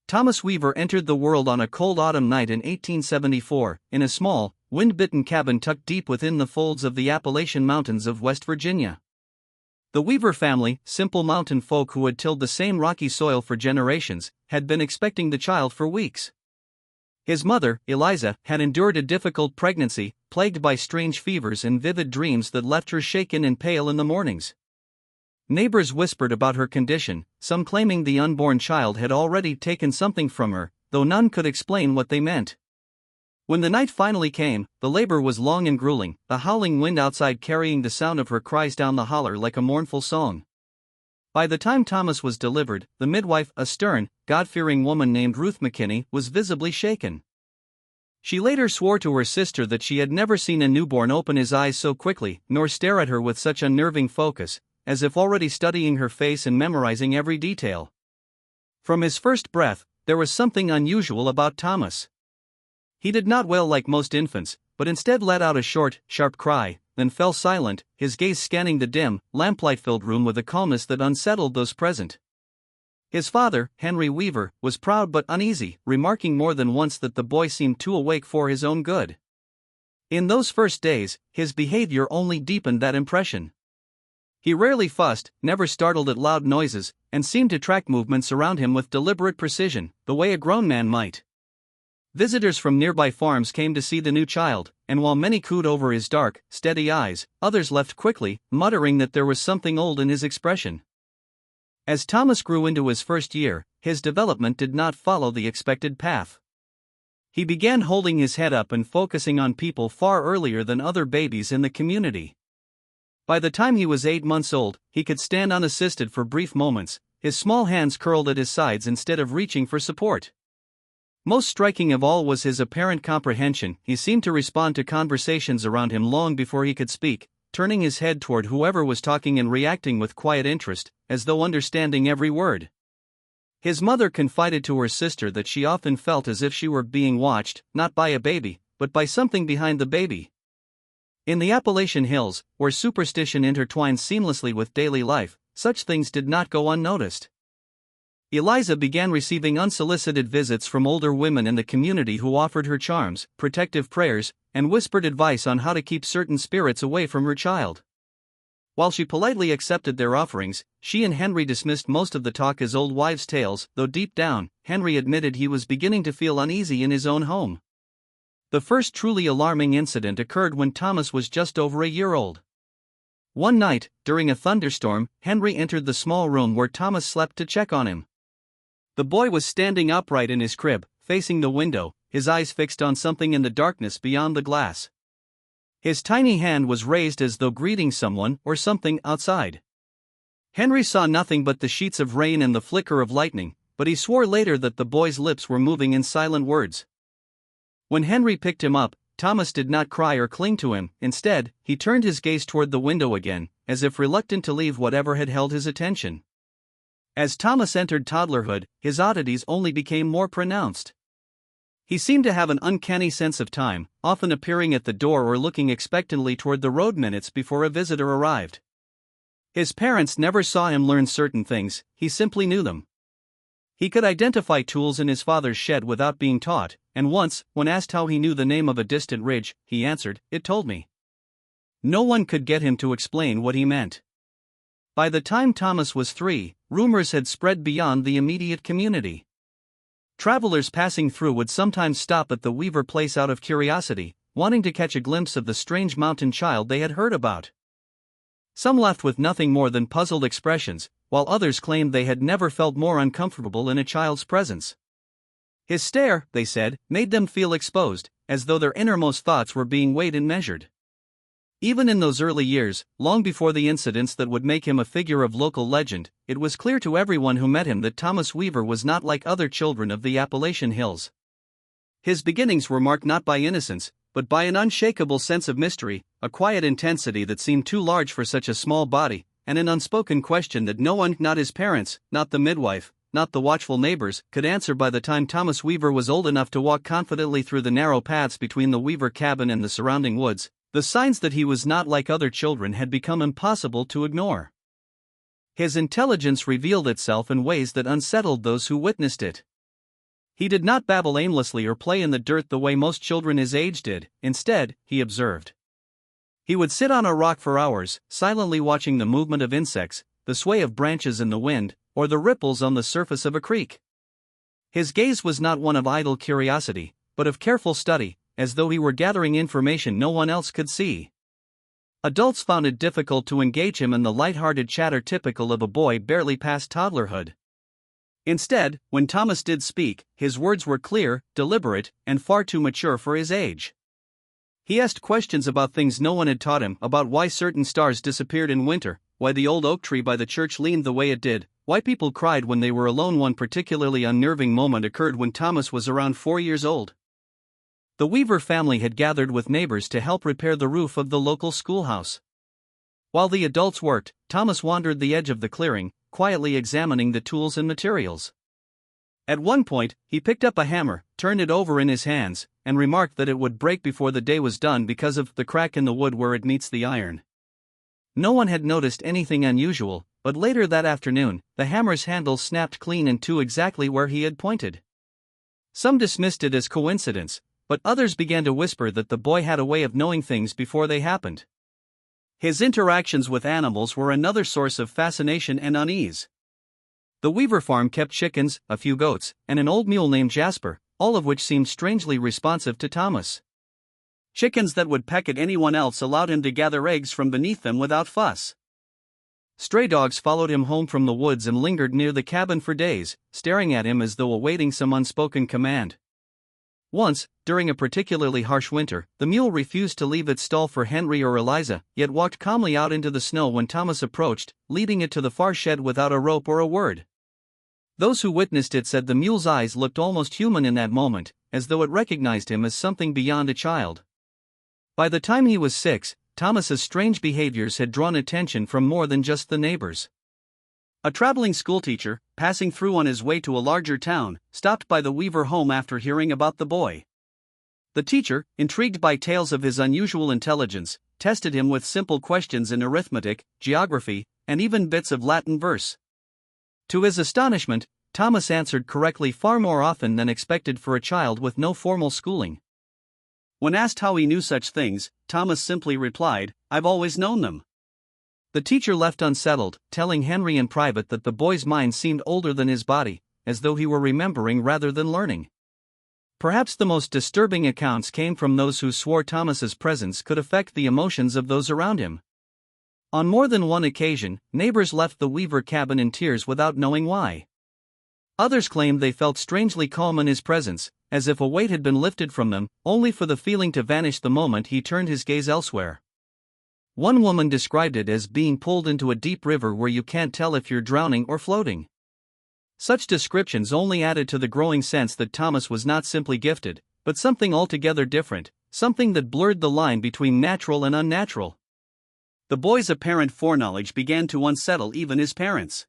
Thomas Weaver entered the world on a cold autumn night in 1874, in a small, wind-bitten cabin tucked deep within the folds of the Appalachian Mountains of West Virginia. The Weaver family, simple mountain folk who had tilled the same rocky soil for generations, had been expecting the child for weeks. His mother, Eliza, had endured a difficult pregnancy, plagued by strange fevers and vivid dreams that left her shaken and pale in the mornings. Neighbors whispered about her condition, some claiming the unborn child had already taken something from her, though none could explain what they meant. When the night finally came, the labor was long and grueling, the howling wind outside carrying the sound of her cries down the holler like a mournful song. By the time Thomas was delivered, the midwife, a stern, God-fearing woman named Ruth McKinney, was visibly shaken. She later swore to her sister that she had never seen a newborn open his eyes so quickly, nor stare at her with such unnerving focus, as if already studying her face and memorizing every detail. From his first breath, there was something unusual about Thomas. He did not wail like most infants, but instead let out a short, sharp cry, then fell silent, his gaze scanning the dim, lamplight-filled room with a calmness that unsettled those present. His father, Henry Weaver, was proud but uneasy, remarking more than once that the boy seemed too awake for his own good. In those first days, his behavior only deepened that impression. He rarely fussed, never startled at loud noises, and seemed to track movements around him with deliberate precision, the way a grown man might. Visitors from nearby farms came to see the new child, and while many cooed over his dark, steady eyes, others left quickly, muttering that there was something old in his expression. As Thomas grew into his first year, his development did not follow the expected path. He began holding his head up and focusing on people far earlier than other babies in the community. By the time he was 8 months old, he could stand unassisted for brief moments, his small hands curled at his sides instead of reaching for support. Most striking of all was his apparent comprehension. He seemed to respond to conversations around him long before he could speak, turning his head toward whoever was talking and reacting with quiet interest, as though understanding every word. His mother confided to her sister that she often felt as if she were being watched, not by a baby, but by something behind the baby. In the Appalachian Hills, where superstition intertwines seamlessly with daily life, such things did not go unnoticed. Eliza began receiving unsolicited visits from older women in the community who offered her charms, protective prayers, and whispered advice on how to keep certain spirits away from her child. While she politely accepted their offerings, she and Henry dismissed most of the talk as old wives' tales, though deep down, Henry admitted he was beginning to feel uneasy in his own home. The first truly alarming incident occurred when Thomas was just over a year old. One night, during a thunderstorm, Henry entered the small room where Thomas slept to check on him. The boy was standing upright in his crib, facing the window, his eyes fixed on something in the darkness beyond the glass. His tiny hand was raised as though greeting someone or something outside. Henry saw nothing but the sheets of rain and the flicker of lightning, but he swore later that the boy's lips were moving in silent words. When Henry picked him up, Thomas did not cry or cling to him. Instead, he turned his gaze toward the window again, as if reluctant to leave whatever had held his attention. As Thomas entered toddlerhood, his oddities only became more pronounced. He seemed to have an uncanny sense of time, often appearing at the door or looking expectantly toward the road minutes before a visitor arrived. His parents never saw him learn certain things, he simply knew them. He could identify tools in his father's shed without being taught, and once, when asked how he knew the name of a distant ridge, he answered, "It told me." No one could get him to explain what he meant. By the time Thomas was 3, rumors had spread beyond the immediate community. Travelers passing through would sometimes stop at the Weaver place out of curiosity, wanting to catch a glimpse of the strange mountain child they had heard about. Some left with nothing more than puzzled expressions, while others claimed they had never felt more uncomfortable in a child's presence. His stare, they said, made them feel exposed, as though their innermost thoughts were being weighed and measured. Even in those early years, long before the incidents that would make him a figure of local legend, it was clear to everyone who met him that Thomas Weaver was not like other children of the Appalachian Hills. His beginnings were marked not by innocence, but by an unshakable sense of mystery, a quiet intensity that seemed too large for such a small body, and an unspoken question that no one, not his parents, not the midwife, not the watchful neighbors, could answer. By the time Thomas Weaver was old enough to walk confidently through the narrow paths between the Weaver cabin and the surrounding woods, the signs that he was not like other children had become impossible to ignore. His intelligence revealed itself in ways that unsettled those who witnessed it. He did not babble aimlessly or play in the dirt the way most children his age did. Instead, he observed. He would sit on a rock for hours, silently watching the movement of insects, the sway of branches in the wind, or the ripples on the surface of a creek. His gaze was not one of idle curiosity, but of careful study, as though he were gathering information no one else could see. Adults found it difficult to engage him in the light-hearted chatter typical of a boy barely past toddlerhood. Instead, when Thomas did speak, his words were clear, deliberate, and far too mature for his age. He asked questions about things no one had taught him, about why certain stars disappeared in winter, why the old oak tree by the church leaned the way it did, why people cried when they were alone. One particularly unnerving moment occurred when Thomas was around 4 years old. The Weaver family had gathered with neighbors to help repair the roof of the local schoolhouse. While the adults worked, Thomas wandered the edge of the clearing, quietly examining the tools and materials. At one point, he picked up a hammer, turned it over in his hands, and remarked that it would break before the day was done because of the crack in the wood where it meets the iron. No one had noticed anything unusual, but later that afternoon, the hammer's handle snapped clean in two exactly where he had pointed. Some dismissed it as coincidence, but others began to whisper that the boy had a way of knowing things before they happened. His interactions with animals were another source of fascination and unease. The Weaver farm kept chickens, a few goats, and an old mule named Jasper, all of which seemed strangely responsive to Thomas. Chickens that would peck at anyone else allowed him to gather eggs from beneath them without fuss. Stray dogs followed him home from the woods and lingered near the cabin for days, staring at him as though awaiting some unspoken command. Once, during a particularly harsh winter, the mule refused to leave its stall for Henry or Eliza, yet walked calmly out into the snow when Thomas approached, leading it to the far shed without a rope or a word. Those who witnessed it said the mule's eyes looked almost human in that moment, as though it recognized him as something beyond a child. By the time he was 6, Thomas's strange behaviors had drawn attention from more than just the neighbors. A traveling schoolteacher, passing through on his way to a larger town, stopped by the Weaver home after hearing about the boy. The teacher, intrigued by tales of his unusual intelligence, tested him with simple questions in arithmetic, geography, and even bits of Latin verse. To his astonishment, Thomas answered correctly far more often than expected for a child with no formal schooling. When asked how he knew such things, Thomas simply replied, "I've always known them." The teacher left unsettled, telling Henry in private that the boy's mind seemed older than his body, as though he were remembering rather than learning. Perhaps the most disturbing accounts came from those who swore Thomas's presence could affect the emotions of those around him. On more than one occasion, neighbors left the Weaver cabin in tears without knowing why. Others claimed they felt strangely calm in his presence, as if a weight had been lifted from them, only for the feeling to vanish the moment he turned his gaze elsewhere. One woman described it as being pulled into a deep river where you can't tell if you're drowning or floating. Such descriptions only added to the growing sense that Thomas was not simply gifted, but something altogether different, something that blurred the line between natural and unnatural. The boy's apparent foreknowledge began to unsettle even his parents.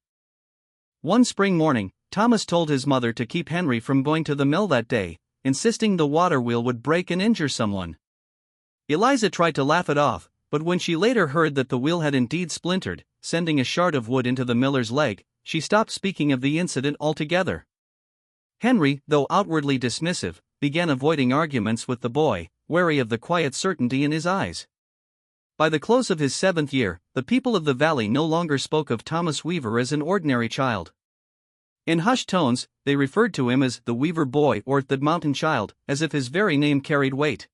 One spring morning, Thomas told his mother to keep Henry from going to the mill that day, insisting the water wheel would break and injure someone. Eliza tried to laugh it off, but when she later heard that the wheel had indeed splintered, sending a shard of wood into the miller's leg, she stopped speaking of the incident altogether. Henry, though outwardly dismissive, began avoiding arguments with the boy, wary of the quiet certainty in his eyes. By the close of his 7th year, the people of the valley no longer spoke of Thomas Weaver as an ordinary child. In hushed tones, they referred to him as the Weaver Boy or the Mountain Child, as if his very name carried weight.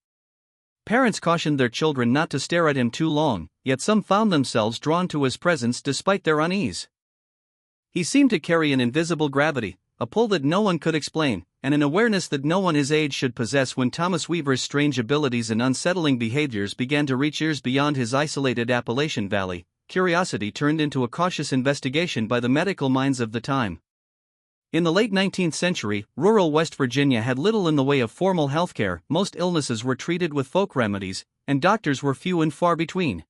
Parents cautioned their children not to stare at him too long, yet some found themselves drawn to his presence despite their unease. He seemed to carry an invisible gravity, a pull that no one could explain, and an awareness that no one his age should possess. When Thomas Weaver's strange abilities and unsettling behaviors began to reach ears beyond his isolated Appalachian Valley, curiosity turned into a cautious investigation by the medical minds of the time. In the late 19th century, rural West Virginia had little in the way of formal healthcare. Most illnesses were treated with folk remedies, and doctors were few and far between.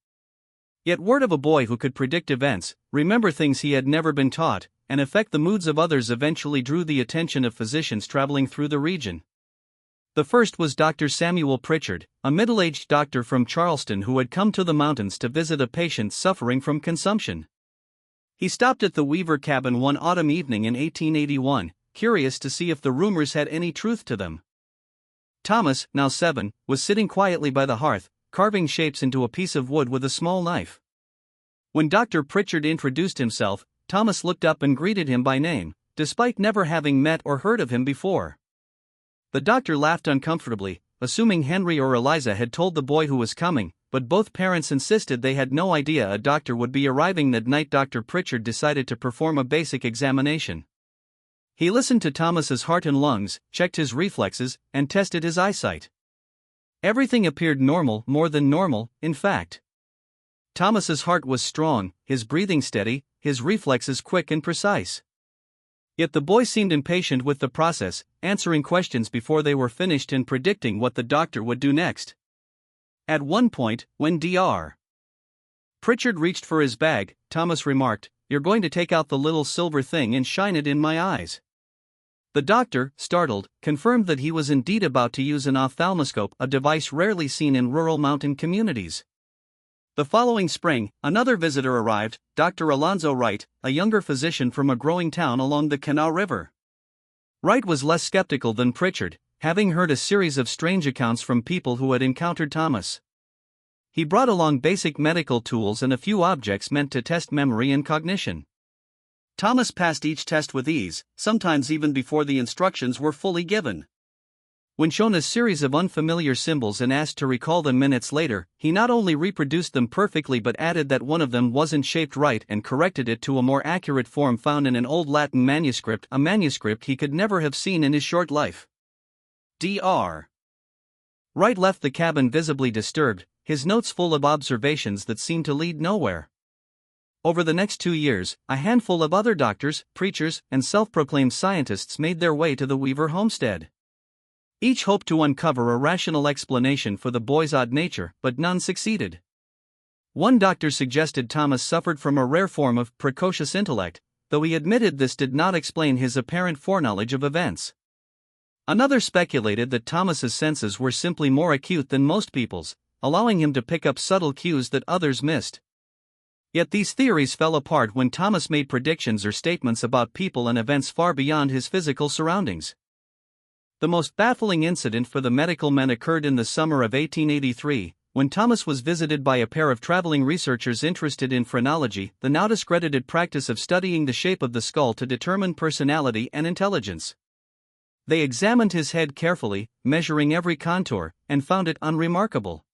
Yet word of a boy who could predict events, remember things he had never been taught, and affect the moods of others eventually drew the attention of physicians traveling through the region. The first was Dr. Samuel Pritchard, a middle-aged doctor from Charleston who had come to the mountains to visit a patient suffering from consumption. He stopped at the Weaver cabin one autumn evening in 1881, curious to see if the rumors had any truth to them. Thomas, now 7, was sitting quietly by the hearth, carving shapes into a piece of wood with a small knife. When Dr. Pritchard introduced himself, Thomas looked up and greeted him by name, despite never having met or heard of him before. The doctor laughed uncomfortably, assuming Henry or Eliza had told the boy who was coming, but both parents insisted they had no idea a doctor would be arriving that night. Dr. Pritchard decided to perform a basic examination. He listened to Thomas's heart and lungs, checked his reflexes, and tested his eyesight. Everything appeared normal, more than normal, in fact. Thomas's heart was strong, his breathing steady, his reflexes quick and precise. Yet the boy seemed impatient with the process, answering questions before they were finished and predicting what the doctor would do next. At one point, when Dr. Pritchard reached for his bag, Thomas remarked, "You're going to take out the little silver thing and shine it in my eyes." The doctor, startled, confirmed that he was indeed about to use an ophthalmoscope, a device rarely seen in rural mountain communities. The following spring, another visitor arrived, Dr. Alonzo Wright, a younger physician from a growing town along the Kanawha River. Wright was less skeptical than Pritchard, having heard a series of strange accounts from people who had encountered Thomas. He brought along basic medical tools and a few objects meant to test memory and cognition. Thomas passed each test with ease, sometimes even before the instructions were fully given. When shown a series of unfamiliar symbols and asked to recall them minutes later, he not only reproduced them perfectly but added that one of them wasn't shaped right and corrected it to a more accurate form found in an old Latin manuscript, a manuscript he could never have seen in his short life. Dr. Wright left the cabin visibly disturbed, his notes full of observations that seemed to lead nowhere. Over the next 2 years, a handful of other doctors, preachers, and self-proclaimed scientists made their way to the Weaver homestead. Each hoped to uncover a rational explanation for the boy's odd nature, but none succeeded. One doctor suggested Thomas suffered from a rare form of precocious intellect, though he admitted this did not explain his apparent foreknowledge of events. Another speculated that Thomas's senses were simply more acute than most people's, allowing him to pick up subtle cues that others missed. Yet these theories fell apart when Thomas made predictions or statements about people and events far beyond his physical surroundings. The most baffling incident for the medical men occurred in the summer of 1883, when Thomas was visited by a pair of traveling researchers interested in phrenology, the now discredited practice of studying the shape of the skull to determine personality and intelligence. They examined his head carefully, measuring every contour, and found it unremarkable.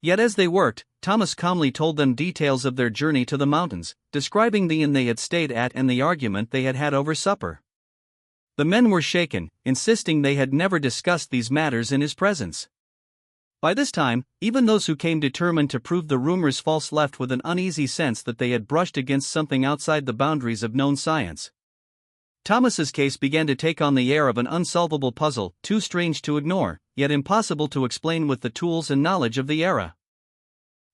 Yet as they worked, Thomas calmly told them details of their journey to the mountains, describing the inn they had stayed at and the argument they had had over supper. The men were shaken, insisting they had never discussed these matters in his presence. By this time, even those who came determined to prove the rumors false left with an uneasy sense that they had brushed against something outside the boundaries of known science. Thomas's case began to take on the air of an unsolvable puzzle, too strange to ignore, yet impossible to explain with the tools and knowledge of the era.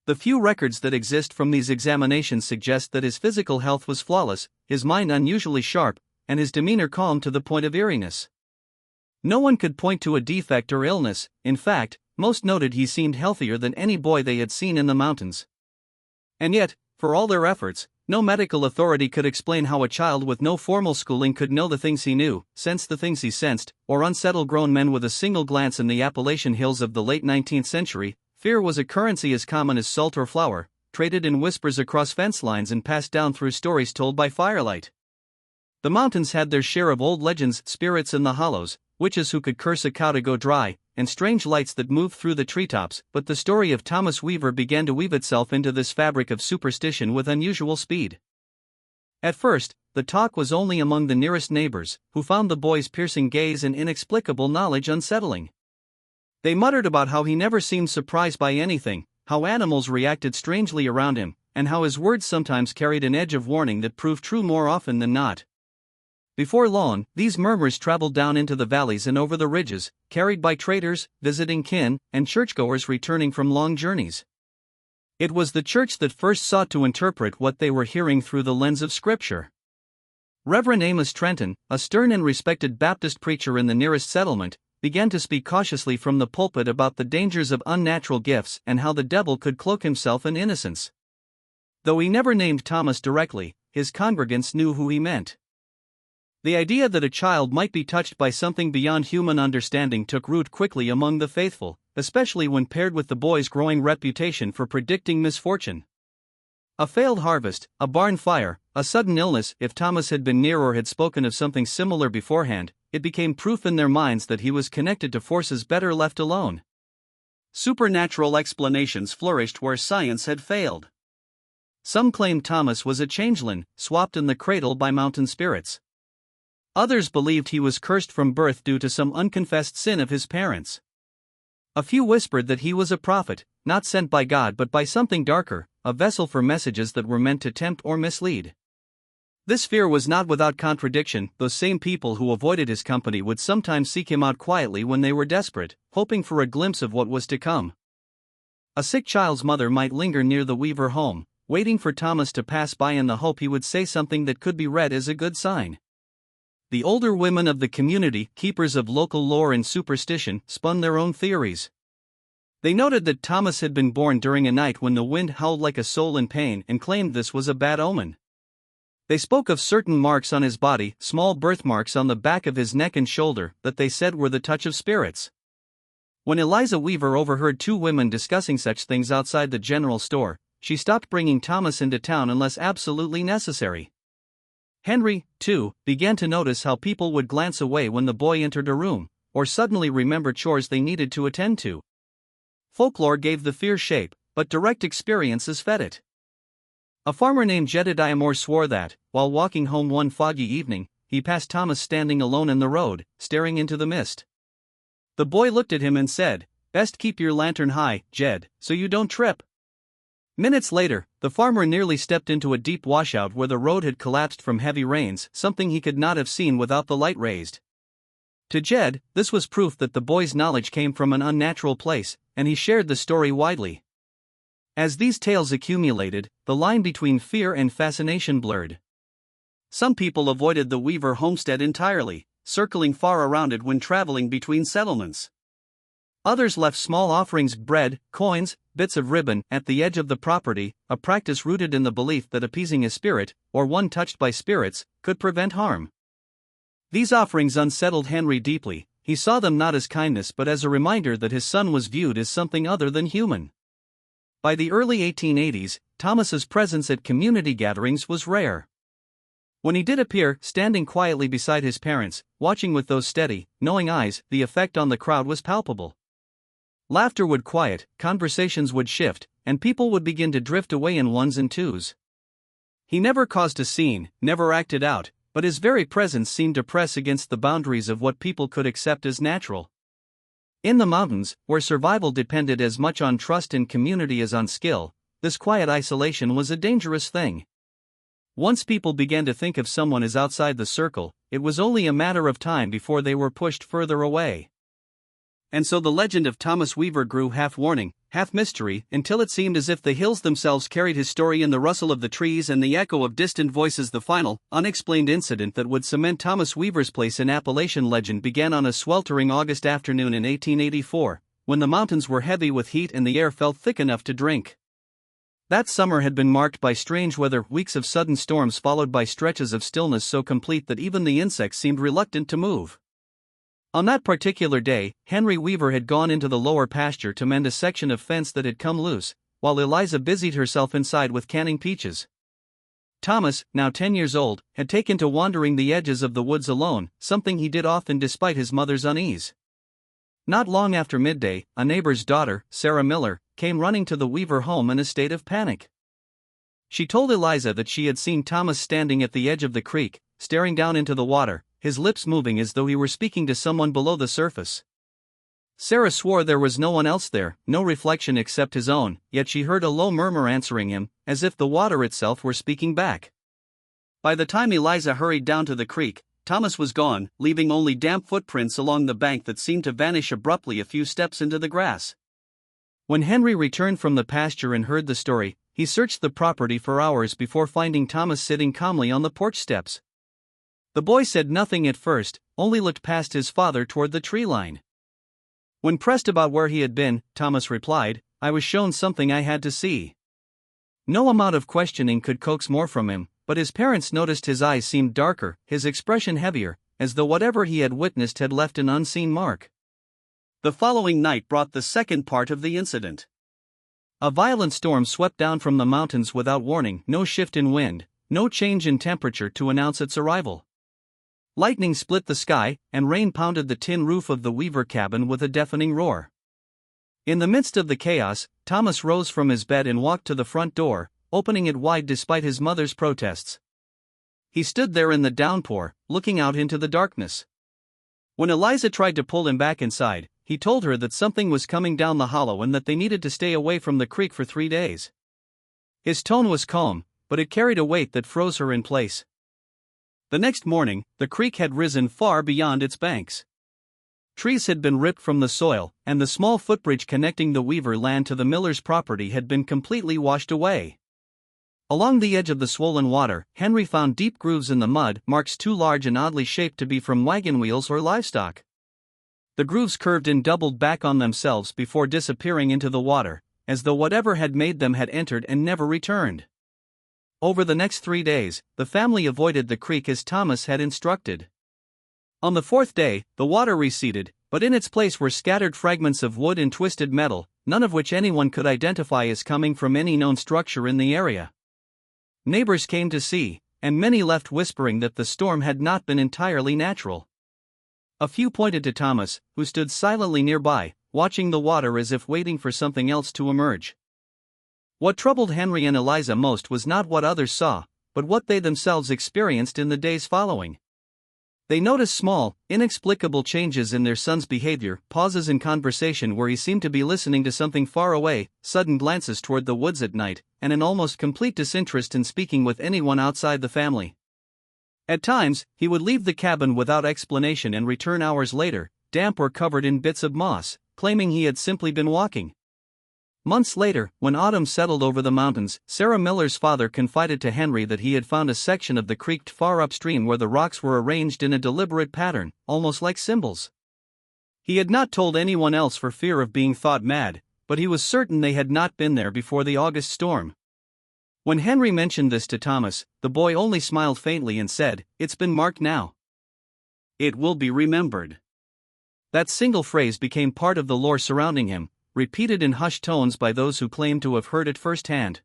The few records that exist from these examinations suggest that his physical health was flawless, his mind unusually sharp, and his demeanor calm to the point of eeriness. No one could point to a defect or illness. In fact, most noted he seemed healthier than any boy they had seen in the mountains. And yet, for all their efforts, no medical authority could explain how a child with no formal schooling could know the things he knew, sense the things he sensed, or unsettle grown men with a single glance. In the Appalachian hills of the late 19th century, fear was a currency as common as salt or flour, traded in whispers across fence lines and passed down through stories told by firelight. The mountains had their share of old legends, spirits in the hollows, witches who could curse a cow to go dry, and strange lights that moved through the treetops, but the story of Thomas Weaver began to weave itself into this fabric of superstition with unusual speed. At first, the talk was only among the nearest neighbors, who found the boy's piercing gaze and inexplicable knowledge unsettling. They muttered about how he never seemed surprised by anything, how animals reacted strangely around him, and how his words sometimes carried an edge of warning that proved true more often than not. Before long, these murmurs traveled down into the valleys and over the ridges, carried by traders, visiting kin, and churchgoers returning from long journeys. It was the church that first sought to interpret what they were hearing through the lens of Scripture. Reverend Amos Trenton, a stern and respected Baptist preacher in the nearest settlement, began to speak cautiously from the pulpit about the dangers of unnatural gifts and how the devil could cloak himself in innocence. Though he never named Thomas directly, his congregants knew who he meant. The idea that a child might be touched by something beyond human understanding took root quickly among the faithful, especially when paired with the boy's growing reputation for predicting misfortune. A failed harvest, a barn fire, a sudden illness. If Thomas had been near or had spoken of something similar beforehand, it became proof in their minds that he was connected to forces better left alone. Supernatural explanations flourished where science had failed. Some claimed Thomas was a changeling, swapped in the cradle by mountain spirits. Others believed he was cursed from birth due to some unconfessed sin of his parents. A few whispered that he was a prophet, not sent by God but by something darker, a vessel for messages that were meant to tempt or mislead. This fear was not without contradiction. Those same people who avoided his company would sometimes seek him out quietly when they were desperate, hoping for a glimpse of what was to come. A sick child's mother might linger near the Weaver home, waiting for Thomas to pass by in the hope he would say something that could be read as a good sign. The older women of the community, keepers of local lore and superstition, spun their own theories. They noted that Thomas had been born during a night when the wind howled like a soul in pain and claimed this was a bad omen. They spoke of certain marks on his body, small birthmarks on the back of his neck and shoulder, that they said were the touch of spirits. When Eliza Weaver overheard two women discussing such things outside the general store, she stopped bringing Thomas into town unless absolutely necessary. Henry, too, began to notice how people would glance away when the boy entered a room, or suddenly remember chores they needed to attend to. Folklore gave the fear shape, but direct experiences fed it. A farmer named Jedediah Moore swore that, while walking home one foggy evening, he passed Thomas standing alone in the road, staring into the mist. The boy looked at him and said, "Best keep your lantern high, Jed, so you don't trip." Minutes later, the farmer nearly stepped into a deep washout where the road had collapsed from heavy rains, something he could not have seen without the light raised. To Jed, this was proof that the boy's knowledge came from an unnatural place, and he shared the story widely. As these tales accumulated, the line between fear and fascination blurred. Some people avoided the Weaver homestead entirely, circling far around it when traveling between settlements. Others left small offerings, bread, coins, bits of ribbon, at the edge of the property, a practice rooted in the belief that appeasing a spirit, or one touched by spirits, could prevent harm. These offerings unsettled Henry deeply. He saw them not as kindness but as a reminder that his son was viewed as something other than human. By the early 1880s, Thomas's presence at community gatherings was rare. When he did appear, standing quietly beside his parents, watching with those steady, knowing eyes, the effect on the crowd was palpable. Laughter would quiet, conversations would shift, and people would begin to drift away in ones and twos. He never caused a scene, never acted out, but his very presence seemed to press against the boundaries of what people could accept as natural. In the mountains, where survival depended as much on trust and community as on skill, this quiet isolation was a dangerous thing. Once people began to think of someone as outside the circle, it was only a matter of time before they were pushed further away. And so the legend of Thomas Weaver grew half warning, half mystery, until it seemed as if the hills themselves carried his story in the rustle of the trees and the echo of distant voices. The final, unexplained incident that would cement Thomas Weaver's place in Appalachian legend began on a sweltering August afternoon in 1884, when the mountains were heavy with heat and the air felt thick enough to drink. That summer had been marked by strange weather, weeks of sudden storms followed by stretches of stillness so complete that even the insects seemed reluctant to move. On that particular day, Henry Weaver had gone into the lower pasture to mend a section of fence that had come loose, while Eliza busied herself inside with canning peaches. Thomas, now 10 years old, had taken to wandering the edges of the woods alone, something he did often despite his mother's unease. Not long after midday, a neighbor's daughter, Sarah Miller, came running to the Weaver home in a state of panic. She told Eliza that she had seen Thomas standing at the edge of the creek, staring down into the water, his lips moving as though he were speaking to someone below the surface. Sarah swore there was no one else there, no reflection except his own, yet she heard a low murmur answering him, as if the water itself were speaking back. By the time Eliza hurried down to the creek, Thomas was gone, leaving only damp footprints along the bank that seemed to vanish abruptly a few steps into the grass. When Henry returned from the pasture and heard the story, he searched the property for hours before finding Thomas sitting calmly on the porch steps. The boy said nothing at first, only looked past his father toward the tree line. When pressed about where he had been, Thomas replied, "I was shown something I had to see." No amount of questioning could coax more from him. but his parents noticed his eyes seemed darker, his expression heavier, as though whatever he had witnessed had left an unseen mark. The following night brought the second part of the incident. A violent storm swept down from the mountains without warning, no shift in wind, no change in temperature to announce its arrival. Lightning split the sky, and rain pounded the tin roof of the Weaver cabin with a deafening roar. In the midst of the chaos, Thomas rose from his bed and walked to the front door, opening it wide despite his mother's protests. He stood there in the downpour, looking out into the darkness. When Eliza tried to pull him back inside, he told her that something was coming down the hollow and that they needed to stay away from the creek for 3 days. His tone was calm, but it carried a weight that froze her in place. The next morning, the creek had risen far beyond its banks. Trees had been ripped from the soil, and the small footbridge connecting the Weaver land to the miller's property had been completely washed away. Along the edge of the swollen water, Henry found deep grooves in the mud, marks too large and oddly shaped to be from wagon wheels or livestock. The grooves curved and doubled back on themselves before disappearing into the water, as though whatever had made them had entered and never returned. Over the next 3 days, the family avoided the creek as Thomas had instructed. On the 4th day, the water receded, but in its place were scattered fragments of wood and twisted metal, none of which anyone could identify as coming from any known structure in the area. Neighbors came to see, and many left whispering that the storm had not been entirely natural. A few pointed to Thomas, who stood silently nearby, watching the water as if waiting for something else to emerge. What troubled Henry and Eliza most was not what others saw, but what they themselves experienced in the days following. They noticed small, inexplicable changes in their son's behavior, pauses in conversation where he seemed to be listening to something far away, sudden glances toward the woods at night, and an almost complete disinterest in speaking with anyone outside the family. At times, he would leave the cabin without explanation and return hours later, damp or covered in bits of moss, claiming he had simply been walking. Months later, when autumn settled over the mountains, Sarah Miller's father confided to Henry that he had found a section of the creek far upstream where the rocks were arranged in a deliberate pattern, almost like symbols. He had not told anyone else for fear of being thought mad, but he was certain they had not been there before the August storm. When Henry mentioned this to Thomas, the boy only smiled faintly and said, "It's been marked now. It will be remembered." That single phrase became part of the lore surrounding him, repeated in hushed tones by those who claimed to have heard it firsthand.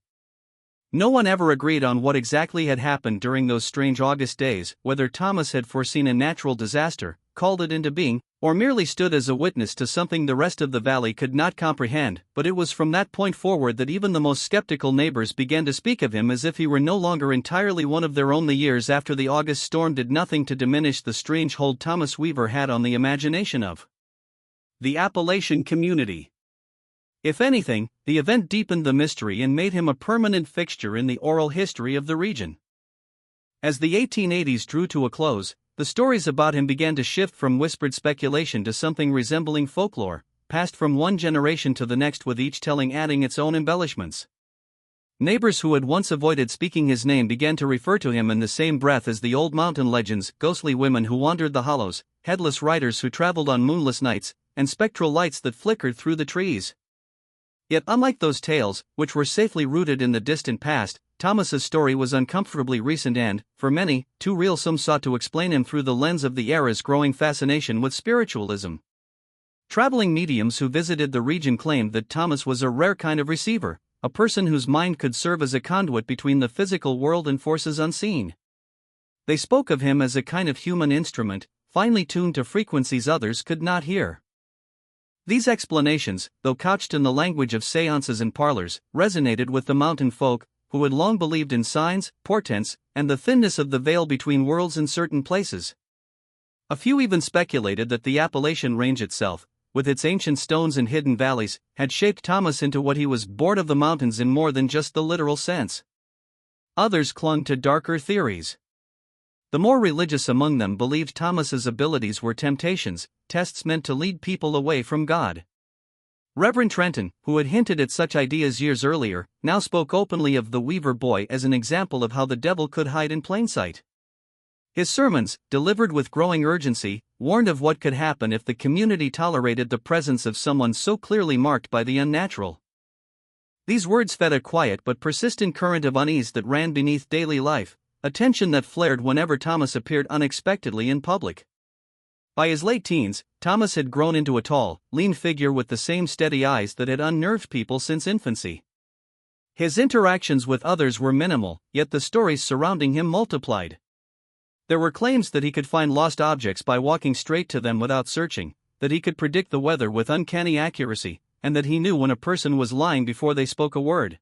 No one ever agreed on what exactly had happened during those strange August days, whether Thomas had foreseen a natural disaster, called it into being, or merely stood as a witness to something the rest of the valley could not comprehend, but it was from that point forward that even the most skeptical neighbors began to speak of him as if he were no longer entirely one of their own. The years after the August storm did nothing to diminish the strange hold Thomas Weaver had on the imagination of the Appalachian community. If anything, the event deepened the mystery and made him a permanent fixture in the oral history of the region. As the 1880s drew to a close, the stories about him began to shift from whispered speculation to something resembling folklore, passed from one generation to the next with each telling adding its own embellishments. Neighbors who had once avoided speaking his name began to refer to him in the same breath as the old mountain legends, ghostly women who wandered the hollows, headless riders who traveled on moonless nights, and spectral lights that flickered through the trees. Yet unlike those tales, which were safely rooted in the distant past, Thomas's story was uncomfortably recent and, for many, too real. Some sought to explain him through the lens of the era's growing fascination with spiritualism. Traveling mediums who visited the region claimed that Thomas was a rare kind of receiver, a person whose mind could serve as a conduit between the physical world and forces unseen. They spoke of him as a kind of human instrument, finely tuned to frequencies others could not hear. These explanations, though couched in the language of seances and parlors, resonated with the mountain folk, who had long believed in signs, portents, and the thinness of the veil between worlds in certain places. A few even speculated that the Appalachian Range itself, with its ancient stones and hidden valleys, had shaped Thomas into what he was, born of the mountains in more than just the literal sense. Others clung to darker theories. The more religious among them believed Thomas's abilities were temptations, tests meant to lead people away from God. Reverend Trenton, who had hinted at such ideas years earlier, now spoke openly of the Weaver boy as an example of how the devil could hide in plain sight. His sermons, delivered with growing urgency, warned of what could happen if the community tolerated the presence of someone so clearly marked by the unnatural. These words fed a quiet but persistent current of unease that ran beneath daily life, a tension that flared whenever Thomas appeared unexpectedly in public. By his late teens, Thomas had grown into a tall, lean figure with the same steady eyes that had unnerved people since infancy. His interactions with others were minimal, yet the stories surrounding him multiplied. There were claims that he could find lost objects by walking straight to them without searching, that he could predict the weather with uncanny accuracy, and that he knew when a person was lying before they spoke a word.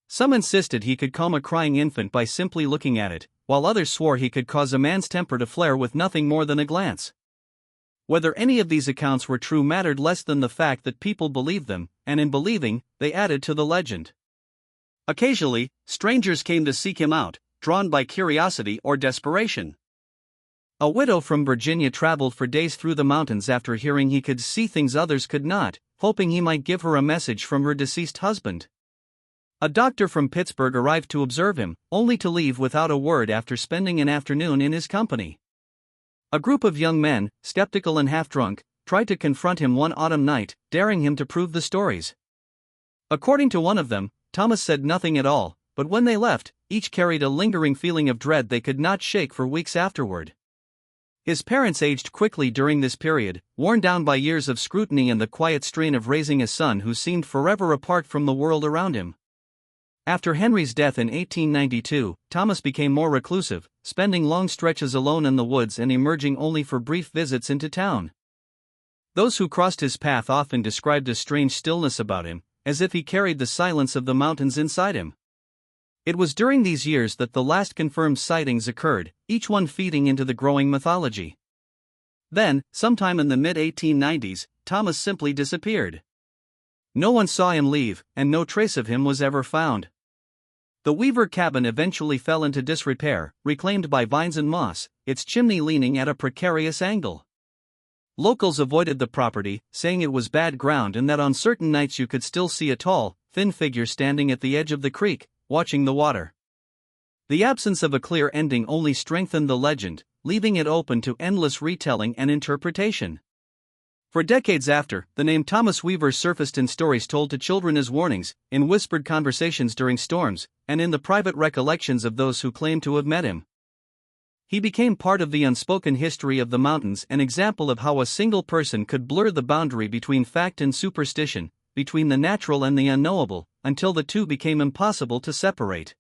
Some insisted he could calm a crying infant by simply looking at it, while others swore he could cause a man's temper to flare with nothing more than a glance. Whether any of these accounts were true mattered less than the fact that people believed them, and in believing, they added to the legend. Occasionally, strangers came to seek him out, drawn by curiosity or desperation. A widow from Virginia traveled for days through the mountains after hearing he could see things others could not, hoping he might give her a message from her deceased husband. A doctor from Pittsburgh arrived to observe him, only to leave without a word after spending an afternoon in his company. A group of young men, skeptical and half-drunk, tried to confront him one autumn night, daring him to prove the stories. According to one of them, Thomas said nothing at all, but when they left, each carried a lingering feeling of dread they could not shake for weeks afterward. His parents aged quickly during this period, worn down by years of scrutiny and the quiet strain of raising a son who seemed forever apart from the world around him. After Henry's death in 1892, Thomas became more reclusive, spending long stretches alone in the woods and emerging only for brief visits into town. Those who crossed his path often described a strange stillness about him, as if he carried the silence of the mountains inside him. It was during these years that the last confirmed sightings occurred, each one feeding into the growing mythology. Then, sometime in the mid-1890s, Thomas simply disappeared. No one saw him leave, and no trace of him was ever found. The Weaver cabin eventually fell into disrepair, reclaimed by vines and moss, its chimney leaning at a precarious angle. Locals avoided the property, saying it was bad ground and that on certain nights you could still see a tall, thin figure standing at the edge of the creek, watching the water. The absence of a clear ending only strengthened the legend, leaving it open to endless retelling and interpretation. For decades after, the name Thomas Weaver surfaced in stories told to children as warnings, in whispered conversations during storms, and in the private recollections of those who claimed to have met him. He became part of the unspoken history of the mountains, an example of how a single person could blur the boundary between fact and superstition, between the natural and the unknowable, until the two became impossible to separate.